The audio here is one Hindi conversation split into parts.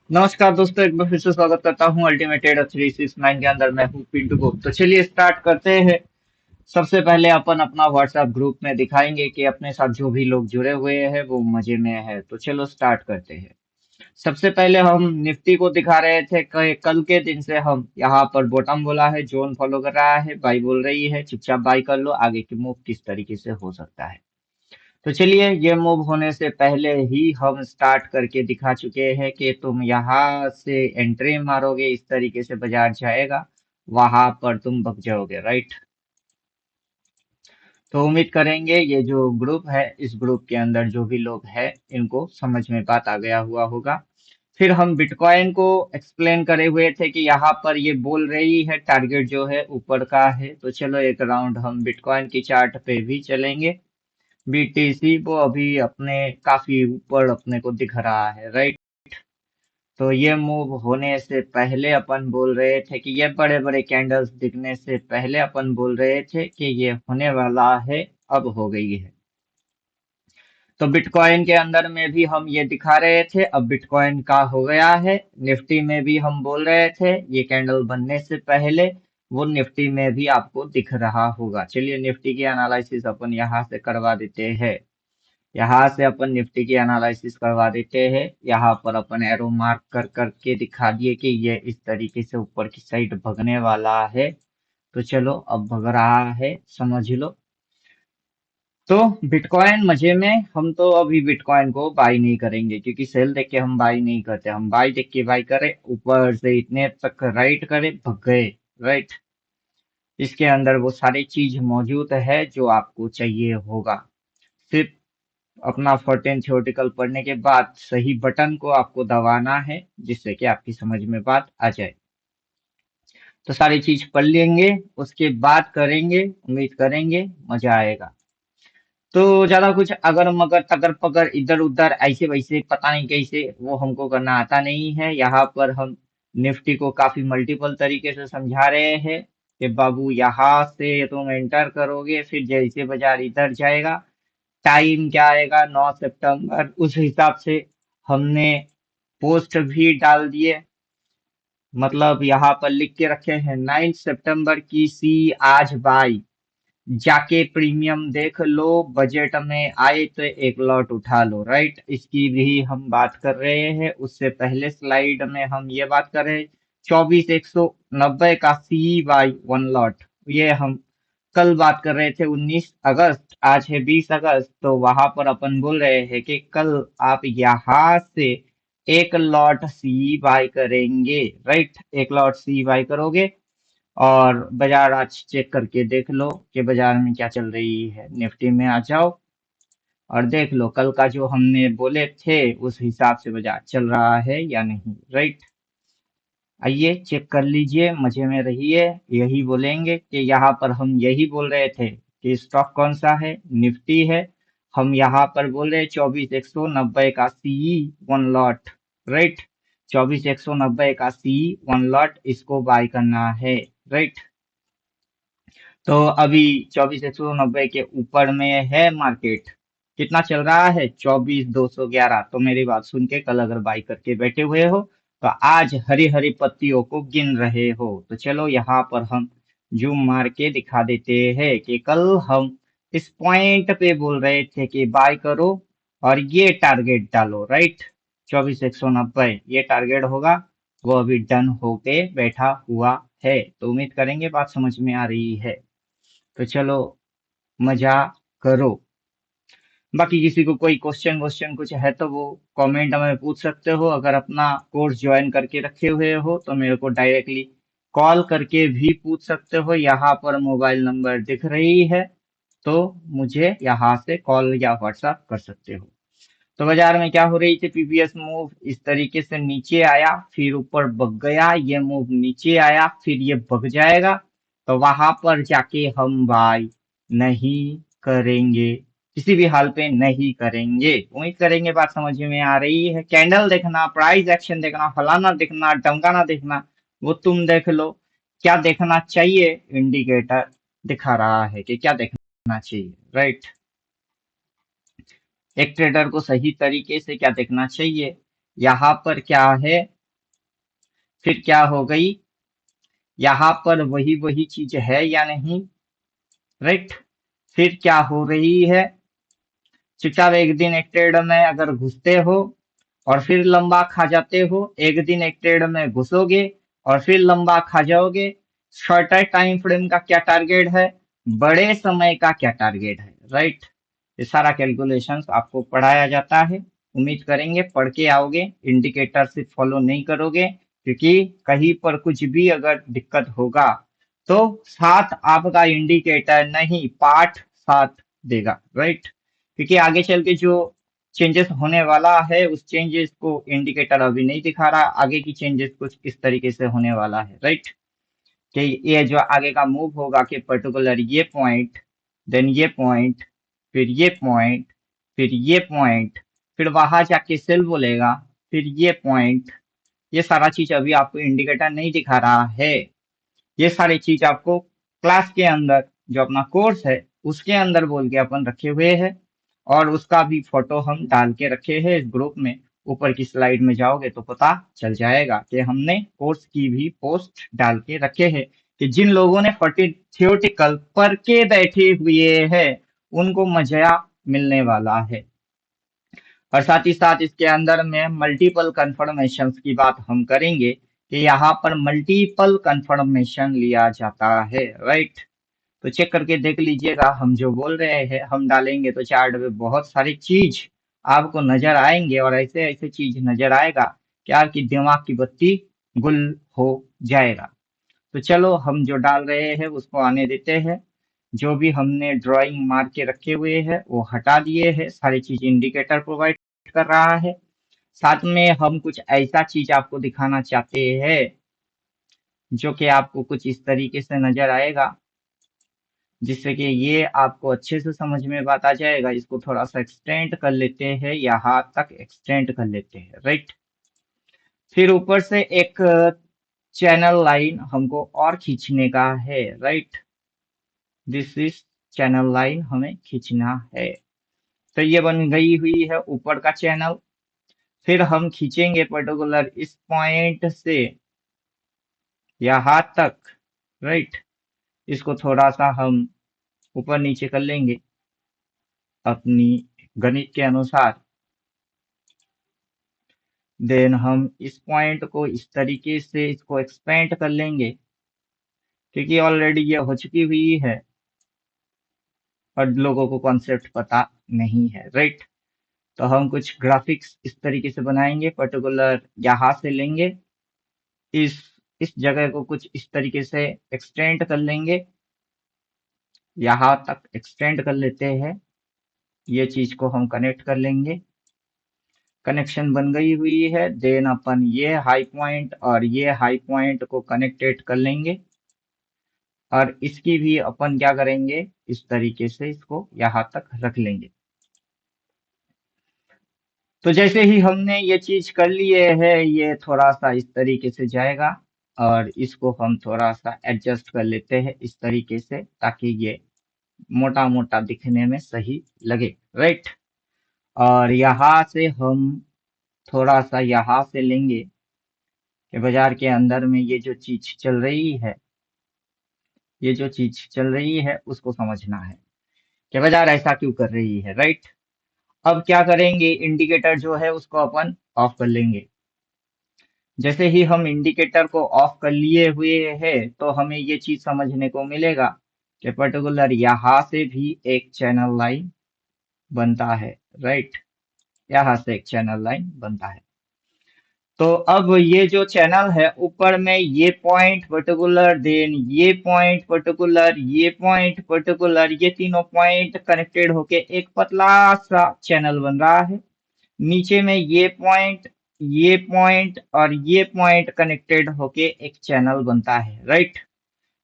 नमस्कार दोस्तों, एक बार फिर से स्वागत करता हूँ अल्टीमेट ट्रेडर 369 के अंदर। मैं हूँ पिंटू गुप्त। तो चलिए स्टार्ट करते हैं। सबसे पहले अपन अपना व्हाट्सएप ग्रुप में दिखाएंगे कि अपने साथ जो भी लोग जुड़े हुए हैं वो मजे में है। तो चलो स्टार्ट करते हैं। सबसे पहले हम निफ्टी को दिखा रहे थे कि कल के दिन से हम यहाँ पर बॉटम बोला है, जोन फॉलो कर रहा है, बाई बोल रही है, चुपचाप बाई कर लो। आगे की मूव किस तरीके से हो सकता है, तो चलिए ये मूव होने से पहले ही हम स्टार्ट करके दिखा चुके हैं कि तुम यहाँ से एंट्री मारोगे, इस तरीके से बाजार जाएगा, वहां पर तुम बक जाओगे, राइट। तो उम्मीद करेंगे ये जो ग्रुप है, इस ग्रुप के अंदर जो भी लोग हैं इनको समझ में बात आ गया हुआ होगा। फिर हम बिटकॉइन को एक्सप्लेन करे हुए थे कि यहाँ पर ये बोल रही है टारगेट जो है ऊपर का है। तो चलो एक राउंड हम बिटकॉइन की चार्ट पे भी चलेंगे। बीटीसी वो अभी अपने काफी ऊपर अपने को दिख रहा है, राइट। तो ये मूव होने से पहले अपन बोल रहे थे कि ये बड़े बड़े कैंडल्स दिखने से पहले अपन बोल रहे थे कि ये होने वाला है, अब हो गई है। तो बिटकॉइन के अंदर में भी हम ये दिखा रहे थे, अब बिटकॉइन का हो गया है। निफ्टी में भी हम बोल रहे थे ये कैंडल बनने से पहले, वो निफ्टी में भी आपको दिख रहा होगा। चलिए निफ्टी की एनालिसिस अपन यहाँ से करवा देते हैं। यहाँ से अपन निफ्टी की एनालिसिस करवा देते हैं। यहाँ पर अपन एरो मार्क कर करके दिखा दिए कि ये इस तरीके से ऊपर की साइड भगने वाला है। तो चलो अब भग रहा है, समझ लो। तो बिटकॉइन मजे में, हम तो अभी बिटकॉइन को बाई नहीं करेंगे क्योंकि सेल देख के हम बाई नहीं करते। हम बाई देख के बाई करें, ऊपर से इतने तक राइट करे, भग गए, राइट। इसके अंदर वो सारी चीज मौजूद है जो आपको चाहिए होगा। सिर्फ अपना 14 थ्योरेटिकल पढ़ने के बाद सही बटन को आपको दबाना है, जिससे कि आपकी समझ में बात आ जाए। तो सारी चीज पढ़ लेंगे, उसके बाद करेंगे, उम्मीद करेंगे मजा आएगा। तो ज्यादा कुछ अगर मगर तगर पगर इधर उधर ऐसे वैसे पता नहीं कैसे वो हमको करना आता नहीं है। यहाँ पर हम निफ्टी को काफी मल्टीपल तरीके से समझा रहे हैं कि बाबू यहाँ से तुम एंटर करोगे, फिर जैसे बाजार इधर जाएगा, टाइम क्या आएगा 9 सितंबर, उस हिसाब से हमने पोस्ट भी डाल दिए। मतलब यहाँ पर लिख के रखे हैं 9 सितंबर की सी आज बाई, जाके प्रीमियम देख लो, बजट में आए तो एक लॉट उठा लो, राइट। इसकी भी हम बात कर रहे हैं। उससे पहले स्लाइड में हम ये बात कर रहे हैं 24,190 का सी बाई वन लॉट। ये हम कल बात कर रहे थे 19 अगस्त, आज है 20 अगस्त। तो वहां पर अपन बोल रहे हैं कि कल आप यहाँ से एक लॉट सी बाई करेंगे, राइट। एक लॉट सी बाई करोगे और बाजार आज चेक करके देख लो कि बाजार में क्या चल रही है। निफ्टी में आ जाओ और देख लो कल का जो हमने बोले थे उस हिसाब से बाजार चल रहा है या नहीं, राइट। आइए चेक कर लीजिए, मजे में रहिए। यही बोलेंगे कि यहाँ पर हम यही बोल रहे थे कि स्टॉक कौन सा है, निफ्टी है। हम यहाँ पर बोल रहे 24,190 का सी वन लॉट, राइट। 24,190 का सी वन लॉट, इसको बाय करना है, राइट। तो अभी 24,190 के ऊपर में है मार्केट। कितना चल रहा है, 24,211। तो मेरी बात सुन के कल अगर बाई करके बैठे हुए हो तो आज हरी हरी पत्तियों को गिन रहे हो। तो चलो यहाँ पर हम जूम मार के दिखा देते हैं कि कल हम इस पॉइंट पे बोल रहे थे कि बाय करो और ये टारगेट डालो, राइट। 24,190 ये टारगेट होगा, वो अभी डन होके बैठा हुआ है। तो उम्मीद करेंगे बात समझ में आ रही है। तो चलो मजा करो। बाकी किसी को कोई क्वेश्चन वोश्चन कुछ है तो वो कमेंट में पूछ सकते हो। अगर अपना कोर्स ज्वाइन करके रखे हुए हो तो मेरे को डायरेक्टली कॉल करके भी पूछ सकते हो। यहाँ पर मोबाइल नंबर दिख रही है, तो मुझे यहाँ से कॉल या व्हाट्सएप कर सकते हो। तो बाजार में क्या हो रही थी, पीवीएस मूव इस तरीके से नीचे आया, फिर ऊपर बग गया, ये मूव नीचे आया, फिर ये बग जाएगा। तो वहां पर जाके हम बाय नहीं करेंगे, किसी भी हाल पे नहीं करेंगे। उम्मीद करेंगे बात समझ में आ रही है। कैंडल देखना, प्राइस एक्शन देखना, फलाना देखना, टमकाना देखना, वो तुम देख लो। क्या देखना चाहिए, इंडिकेटर दिखा रहा है कि क्या देखना चाहिए, राइट। एक ट्रेडर को सही तरीके से क्या देखना चाहिए, यहाँ पर क्या है, फिर क्या हो गई, यहाँ पर वही वही चीज है या नहीं, राइट। फिर क्या हो रही है, चुपचाप एक दिन एक ट्रेड में अगर घुसते हो और फिर लंबा खा जाते हो, एक दिन एक ट्रेड में घुसोगे और फिर लंबा खा जाओगे, शॉर्टर टाइम फ्रेम का क्या टारगेट है, बड़े समय का क्या टारगेट है, राइट। ये सारा कैलकुलेशंस आपको पढ़ाया जाता है, उम्मीद करेंगे पढ़ के आओगे, इंडिकेटर से फॉलो नहीं करोगे, क्योंकि कहीं पर कुछ भी अगर दिक्कत होगा तो साथ आपका इंडिकेटर नहीं पाठ साथ देगा, राइट। क्योंकि आगे चल के जो चेंजेस होने वाला है उस चेंजेस को इंडिकेटर अभी नहीं दिखा रहा, आगे की चेंजेस कुछ इस तरीके से होने वाला है, राइट। कि ये जो आगे का मूव होगा कि पर्टिकुलर ये पॉइंट, देन ये पॉइंट, फिर ये पॉइंट, फिर ये पॉइंट, फिर वहां जाके सेल बोलेगा, फिर ये पॉइंट, ये सारा चीज अभी आपको इंडिकेटर नहीं दिखा रहा है। ये सारी चीज आपको क्लास के अंदर जो अपना कोर्स है उसके अंदर बोल के अपन रखे हुए हैं, और उसका भी फोटो हम डाल के रखे हैं इस ग्रुप में। ऊपर की स्लाइड में जाओगे तो पता चल जाएगा कि हमने कोर्स की भी पोस्ट डाल के रखे हैं, कि जिन लोगों ने थियोटिकल पढ़ के बैठे हुए हैं उनको मजा मिलने वाला है। और साथ ही साथ इसके अंदर में मल्टीपल कंफर्मेशन की बात हम करेंगे, कि यहाँ पर मल्टीपल कंफर्मेशन लिया जाता है, राइट। तो चेक करके देख लीजिएगा, हम जो बोल रहे हैं हम डालेंगे तो चार्ट में बहुत सारी चीज आपको नजर आएंगे, और ऐसे ऐसे चीज नजर आएगा कि आपकी दिमाग की बत्ती गुल हो जाएगा। तो चलो हम जो डाल रहे हैं उसको आने देते हैं, जो भी हमने ड्राइंग मार के रखे हुए हैं वो हटा दिए हैं, सारी चीज इंडिकेटर प्रोवाइड कर रहा है। साथ में हम कुछ ऐसा चीज आपको दिखाना चाहते हैं जो कि आपको कुछ इस तरीके से नजर आएगा, जिससे कि ये आपको अच्छे से समझ में बात आ जाएगा। इसको थोड़ा सा एक्सटेंड कर लेते हैं, यहाँ तक एक्सटेंड कर लेते हैं, राइट। फिर ऊपर से एक चैनल लाइन हमको और खींचने का है, right. This is channel line हमें खींचना है। तो ये बन गई हुई है ऊपर का चैनल। फिर हम खींचेंगे पर्टिकुलर इस पॉइंट से यहाँ तक, राइट। इसको थोड़ा सा हम ऊपर नीचे कर लेंगे अपनी गणित के अनुसार। देन हम इस पॉइंट को इस तरीके से इसको एक्सपेंड कर लेंगे, क्योंकि ऑलरेडी ये हो चुकी हुई है और लोगों को कॉन्सेप्ट पता नहीं है, राइट। तो हम कुछ ग्राफिक्स इस तरीके से बनाएंगे, पर्टिकुलर यहाँ से लेंगे, इस इस जगह को कुछ इस तरीके से एक्सटेंड कर लेंगे, यहाँ तक एक्सटेंड कर लेते हैं। ये चीज को हम कनेक्ट कर लेंगे, कनेक्शन बन गई हुई है। देन अपन ये हाई पॉइंट और ये हाई पॉइंट को कनेक्टेड कर लेंगे, और इसकी भी अपन क्या करेंगे, इस तरीके से इसको यहाँ तक रख लेंगे। तो जैसे ही हमने ये चीज कर लिए है, ये थोड़ा सा इस तरीके से जाएगा, और इसको हम थोड़ा सा एडजस्ट कर लेते हैं इस तरीके से, ताकि ये मोटा मोटा दिखने में सही लगे, राइट। और यहाँ से हम थोड़ा सा यहाँ से लेंगे कि बाजार के अंदर में ये जो चीज चल रही है, ये जो चीज चल रही है उसको समझना है कि बाजार ऐसा क्यों कर रही है, राइट। अब क्या करेंगे, इंडिकेटर जो है उसको अपन ऑफ कर लेंगे। जैसे ही हम इंडिकेटर को ऑफ कर लिए हुए हैं तो हमें ये चीज समझने को मिलेगा कि पर्टिकुलर यहाँ से भी एक चैनल लाइन बनता है, राइट। यहाँ से एक चैनल लाइन बनता है। तो अब ये जो चैनल है ऊपर में ये पॉइंट पर्टिकुलर, देन ये पॉइंट पर्टिकुलर, ये पॉइंट पर्टिकुलर, ये तीनों पॉइंट कनेक्टेड होके एक पतला सा चैनल बन रहा है। नीचे में ये पॉइंट और ये पॉइंट कनेक्टेड होके एक चैनल बनता है, राइट।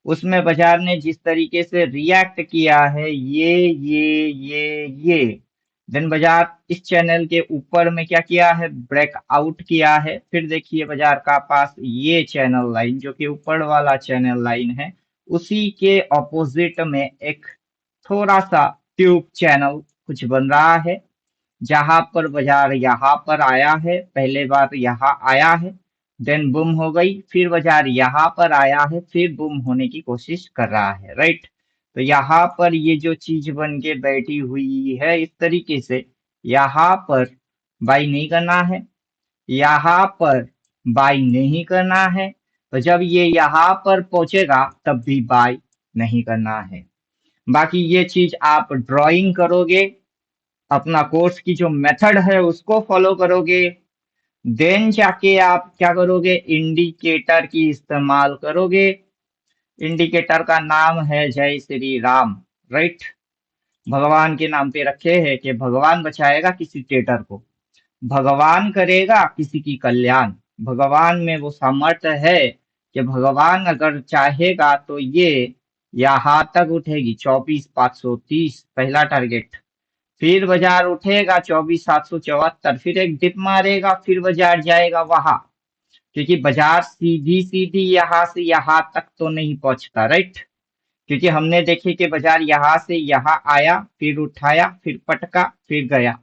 उसमें बाजार ने जिस तरीके से रिएक्ट किया है, ये देन बाजार इस चैनल के ऊपर में क्या किया है, ब्रेकआउट किया है। फिर देखिए बाजार का पास ये चैनल लाइन जो कि ऊपर वाला चैनल लाइन है, उसी के ऑपोजिट में एक थोड़ा सा ट्यूब चैनल कुछ बन रहा है, जहां पर बाजार यहाँ पर आया है, पहले बार यहाँ आया है, देन बुम हो गई, फिर बाजार यहाँ पर आया है, फिर बुम होने की कोशिश कर रहा है, राइट। तो यहाँ पर ये जो चीज बन के बैठी हुई है इस तरीके से, यहाँ पर बाई नहीं करना है, यहाँ पर बाई नहीं करना है। तो जब ये यहाँ पर पहुंचेगा तब भी बाई नहीं करना है। बाकी ये चीज आप ड्राइंग करोगे, अपना कोर्स की जो मेथड है उसको फॉलो करोगे, देन जाके आप क्या करोगे, इंडिकेटर की इस्तेमाल करोगे। इंडिकेटर का नाम है जय श्री राम, राइट। भगवान के नाम पे रखे हैं कि भगवान बचाएगा किसी टेटर को, भगवान करेगा किसी की कल्याण। भगवान में वो सामर्थ्य है कि भगवान अगर चाहेगा तो ये यहाँ तक उठेगी 24,530 पहला टारगेट, फिर बाजार उठेगा 24,774, फिर एक डिप मारेगा, फिर बाजार जाएगा वहां, क्योंकि बाजार सीधी सीधी यहाँ से यहाँ तक तो नहीं पहुंचता, राइट। क्योंकि हमने देखे कि बाजार यहाँ से यहाँ आया, फिर उठाया, फिर पटका, फिर गया,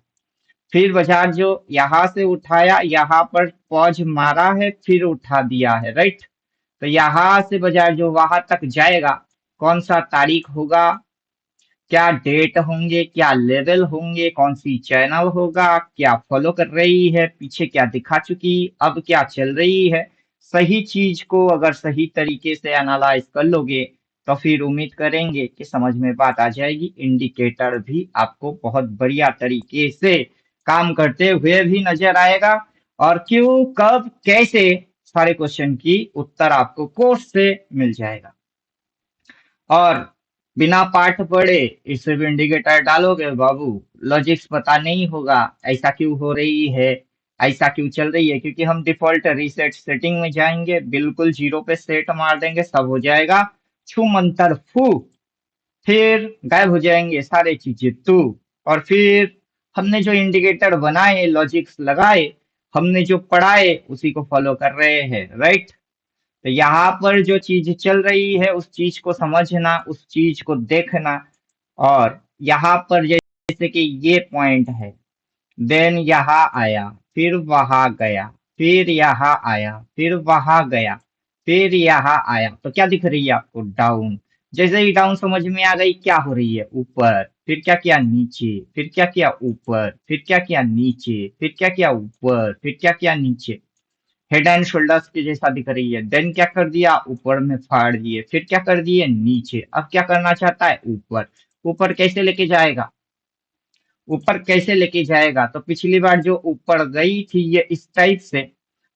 फिर बाजार जो यहाँ से उठाया यहाँ पर पॉज मारा है, फिर उठा दिया है, राइट। तो यहाँ से बाजार जो वहां तक जाएगा, कौन सा तारीख होगा, क्या डेट होंगे, क्या लेवल होंगे, कौन सी चैनल होगा, क्या फॉलो कर रही है, पीछे क्या दिखा चुकी, अब क्या चल रही है। सही चीज को अगर सही तरीके से एनालाइज कर लोगे तो फिर उम्मीद करेंगे कि समझ में बात आ जाएगी। इंडिकेटर भी आपको बहुत बढ़िया तरीके से काम करते हुए भी नजर आएगा, और क्यों, कब, कैसे, सारे क्वेश्चन की उत्तर आपको कोर्स से मिल जाएगा। और बिना पाठ पढ़े इसे भी इंडिकेटर डालोगे बाबू, लॉजिक्स पता नहीं होगा, ऐसा क्यों हो रही है, ऐसा क्यों चल रही है, क्योंकि हम डिफॉल्ट रीसेट सेटिंग में जाएंगे, बिल्कुल जीरो पे सेट मार देंगे, सब हो जाएगा छू मंतर फू, फिर गायब हो जाएंगे सारे चीजें तू। और फिर हमने जो इंडिकेटर बनाए, लॉजिक्स लगाए, हमने जो पढ़ाए उसी को फॉलो कर रहे हैं, राइट। तो यहाँ पर जो चीज चल रही है उस चीज को समझना, उस चीज को देखना, और यहाँ पर जैसे कि ये पॉइंट है, देन यहाँ आया, फिर वहां गया, फिर यहाँ आया, फिर वहां गया, फिर यहाँ आया, तो क्या दिख रही है आपको, डाउन। जैसे ही डाउन समझ में आ गई, क्या हो रही है, ऊपर, फिर क्या किया, नीचे, फिर क्या किया, ऊपर, फिर क्या किया, नीचे, फिर क्या किया, ऊपर, फिर क्या किया, नीचे, हेड एंड शोल्डर्स के जैसा दिख रही है। देन क्या कर दिया, ऊपर में फाड़ दिए, फिर क्या कर दिए, नीचे, अब क्या करना चाहता है, ऊपर। ऊपर कैसे लेके जाएगा, ऊपर कैसे लेके जाएगा, तो पिछली बार जो ऊपर गई थी ये इस टाइप से,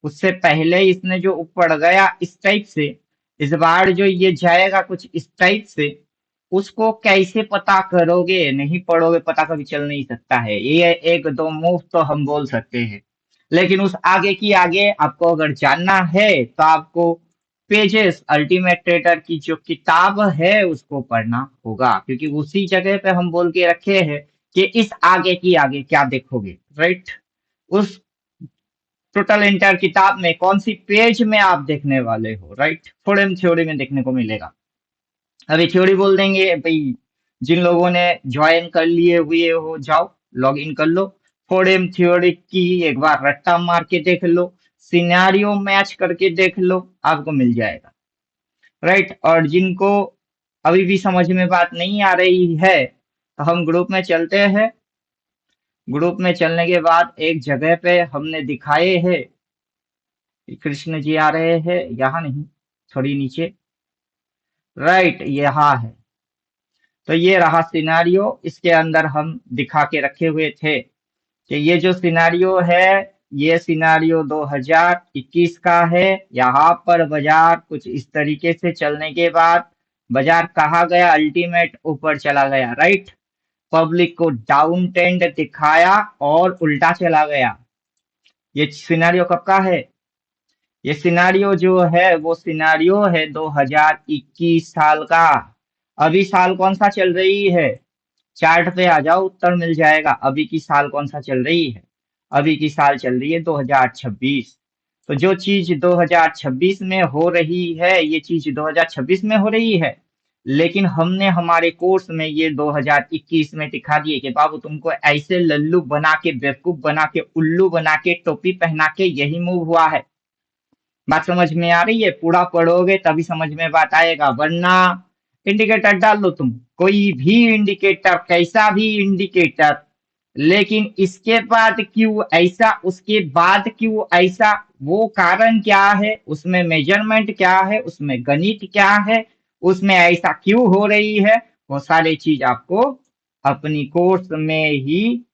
उससे पहले इसने जो ऊपर गया इस टाइप से, इस बार जो ये जाएगा कुछ इस टाइप से, उसको कैसे पता करोगे, नहीं पढ़ोगे पता कभी चल नहीं सकता है। ये एक दो मूव तो हम बोल सकते हैं, लेकिन उस आगे की आगे आपको अगर जानना है तो आपको पेजेस अल्टीमेट ट्रेडर की जो किताब है उसको पढ़ना होगा, क्योंकि उसी जगह पे हम बोल के रखे हैं कि इस आगे की आगे क्या देखोगे, राइट। उस टोटल इंटर किताब में कौन सी पेज में आप देखने वाले हो, राइट, थोड़े थ्योरी में देखने को मिलेगा। अभी थ्योरी बोल देंगे भाई, जिन लोगों ने ज्वाइन कर लिए हुए हो जाओ लॉग इन कर लो, फोरेम थ्योरी की एक बार रट्टा मार के देख लो, सिनेरियो मैच करके देख लो, आपको मिल जाएगा, राइट। और जिनको अभी भी समझ में बात नहीं आ रही है तो हम ग्रुप में चलते हैं। ग्रुप में चलने के बाद एक जगह पे हमने दिखाए हैं, कृष्ण जी आ रहे हैं, यहाँ नहीं, थोड़ी नीचे, राइट, यहाँ है। तो ये रहा सिनारियो, इसके अंदर हम दिखा के रखे हुए थे कि ये जो सिनारियो है, ये सिनारियो 2021 का है। यहाँ पर बाजार कुछ इस तरीके से चलने के बाद बाजार कहाँ गया, अल्टीमेट ऊपर चला गया, राइट। पब्लिक को डाउन ट्रेंड दिखाया और उल्टा चला गया। ये सिनारियो कब का है, ये सिनारियो जो है वो सिनारियो है 2021 साल का। अभी साल कौन सा चल रही है, चार्ट पे आ जाओ, उत्तर मिल जाएगा। अभी की साल कौन सा चल रही है, अभी की साल चल रही है 2026। तो जो चीज 2026 में हो रही है ये चीज 2026 में हो रही है, लेकिन हमने हमारे कोर्स में ये 2021 में दिखा दिए कि बाबू तुमको ऐसे लल्लू बना के, बेवकूफ बना के, उल्लू बना के, टोपी पहना के यही मूव हुआ है। बात समझ में आ रही है? पूरा पढ़ोगे तभी समझ में बात आएगा, वरना इंडिकेटर डाल लो तुम, कोई भी इंडिकेटर, कैसा भी इंडिकेटर, लेकिन इसके बाद क्यों ऐसा, उसके बाद क्यों ऐसा, वो कारण क्या है, उसमें मेजरमेंट क्या है, उसमें गणित क्या है, उसमें ऐसा क्यों हो रही है, वो सारी चीज आपको अपनी कोर्स में ही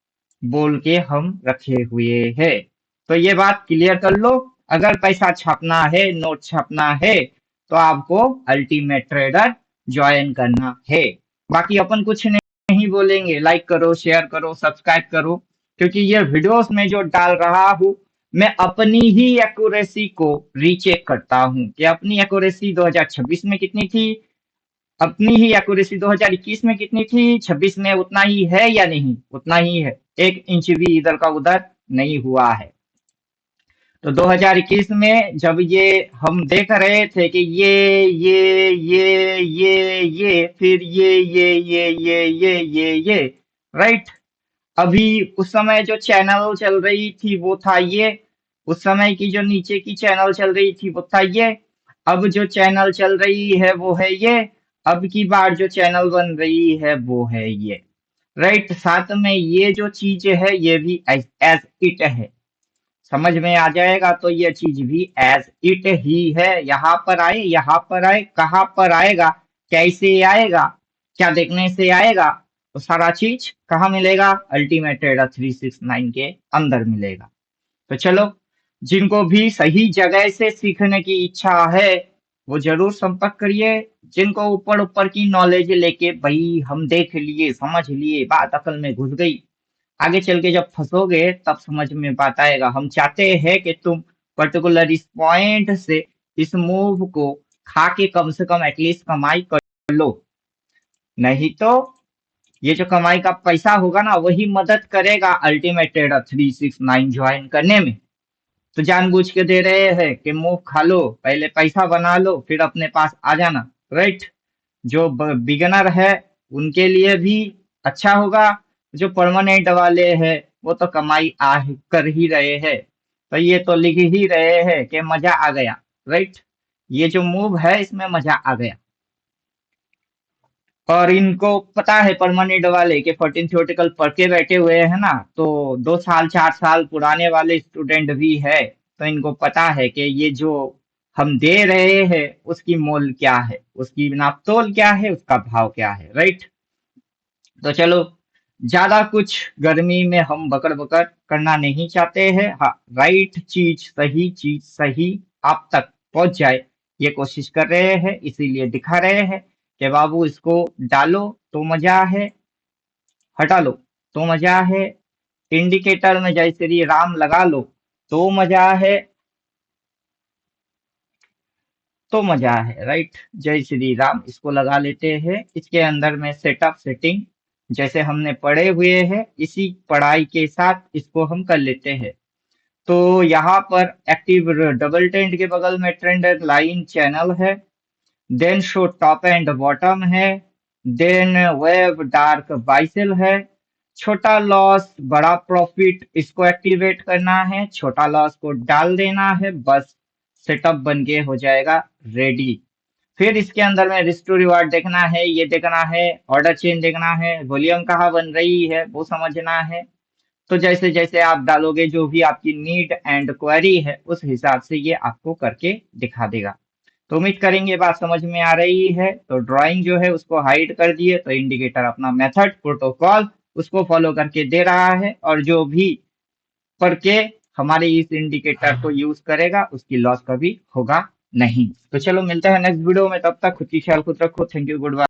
बोल के हम रखे हुए हैं। तो ये बात क्लियर कर लो। अगर पैसा छापना है, नोट छापना है, तो आपको अल्टीमेट ट्रेडर ज्वाइन करना है। बाकी अपन कुछ नहीं बोलेंगे, लाइक करो, शेयर करो, सब्सक्राइब करो, क्योंकि ये वीडियोस में जो डाल रहा हूँ, मैं अपनी ही एक्यूरेसी को रीचेक करता हूँ कि अपनी एक्यूरेसी 2026 में कितनी थी, अपनी ही एक्यूरेसी 2021 में कितनी थी, 26 में उतना ही है या नहीं, उतना ही है, 1 इंच भी इधर का उधर नहीं हुआ है। तो 2021 में जब ये हम देख रहे थे कि ये फिर ये राइट। अभी उस समय जो चैनल चल रही थी वो था ये, उस समय की जो नीचे की चैनल चल रही थी वो था ये, अब जो चैनल चल रही है वो है ये, अब की बार जो चैनल बन रही है वो है ये, राइट। साथ में ये जो चीज है ये भी एज इट है, समझ में आ जाएगा। तो ये चीज भी एज इट ही है, यहाँ पर आए, यहाँ पर आए, कहाँ पर आएगा, कैसे आएगा, क्या देखने से आएगा, तो सारा चीज कहाँ मिलेगा, अल्टीमेट ट्रेडर 369 के अंदर मिलेगा। तो चलो, जिनको भी सही जगह से सीखने की इच्छा है वो जरूर संपर्क करिए। जिनको ऊपर ऊपर की नॉलेज लेके भाई हम देख लिए, समझ लिए, बात अकल में घुस गई, आगे चल के जब फंसोगे तब समझ में बात आएगा। हम चाहते हैं कि तुम पर्टिकुलर इस पॉइंट से इस मूव को खा के कम से कम एटलीस्ट कमाई कर लो, नहीं तो ये जो कमाई का पैसा होगा ना वही मदद करेगा अल्टीमेट ट्रेडर 369 ज्वाइन करने में। तो जानबूझ के दे रहे हैं कि मूव खा लो, पहले पैसा बना लो, फिर अपने पास आ जाना, राइट। जो बिगनर है उनके लिए भी अच्छा होगा, जो परमानेंट वाले हैं वो तो कमाई कर ही रहे हैं। तो ये तो लिख ही रहे हैं कि मजा आ गया, राइट। ये जो मूव है इसमें मजा आ गया, और इनको पता है परमानेंट वाले के 14 थ्योरेटिकल पढ़ के बैठे हुए हैं ना, तो 2 साल 4 साल पुराने वाले स्टूडेंट भी है, तो इनको पता है कि ये जो हम दे रहे हैं उसकी मोल क्या है, उसकी नापतोल क्या है, उसका भाव क्या है, राइट। तो चलो, ज्यादा कुछ गर्मी में हम बकर बकर करना नहीं चाहते हैं। हाँ, राइट चीज सही आप तक पहुंच जाए ये कोशिश कर रहे हैं, इसीलिए दिखा रहे हैं कि बाबू इसको डालो तो मजा है, हटा लो तो मजा है, इंडिकेटर में जय श्री राम लगा लो तो मजा है, तो मजा है, राइट। जय श्री राम इसको लगा लेते हैं, इसके अंदर में सेटअप सेटिंग जैसे हमने पढ़े हुए हैं इसी पढ़ाई के साथ इसको हम कर लेते हैं। तो यहाँ पर एक्टिव डबल टेंट के बगल में ट्रेंड लाइन चैनल है, then show top and bottom है, देन वेब डार्क बाइसेल है, छोटा लॉस बड़ा प्रॉफिट इसको एक्टिवेट करना है, छोटा लॉस को डाल देना है, बस सेटअप बन के हो जाएगा रेडी। फिर इसके अंदर में रिस्क टू रिवार्ड देखना है, ये देखना है, ऑर्डर चेन देखना है, वॉल्यूम कहाँ बन रही है वो समझना है। तो जैसे जैसे आप डालोगे जो भी आपकी नीड एंड क्वेरी है उस हिसाब से ये आपको करके दिखा देगा। तो उम्मीद करेंगे बात समझ में आ रही है। तो ड्राइंग जो है उसको हाइड कर दिए, तो इंडिकेटर अपना मेथड प्रोटोकॉल उसको फॉलो करके दे रहा है, और जो भी पढ़ के हमारे इस इंडिकेटर को यूज करेगा उसकी लॉस कभी होगा नहीं। तो चलो मिलते हैं नेक्स्ट वीडियो में, तब तक खुद की ख्याल खुद रखो, थैंक यू, गुड बाय।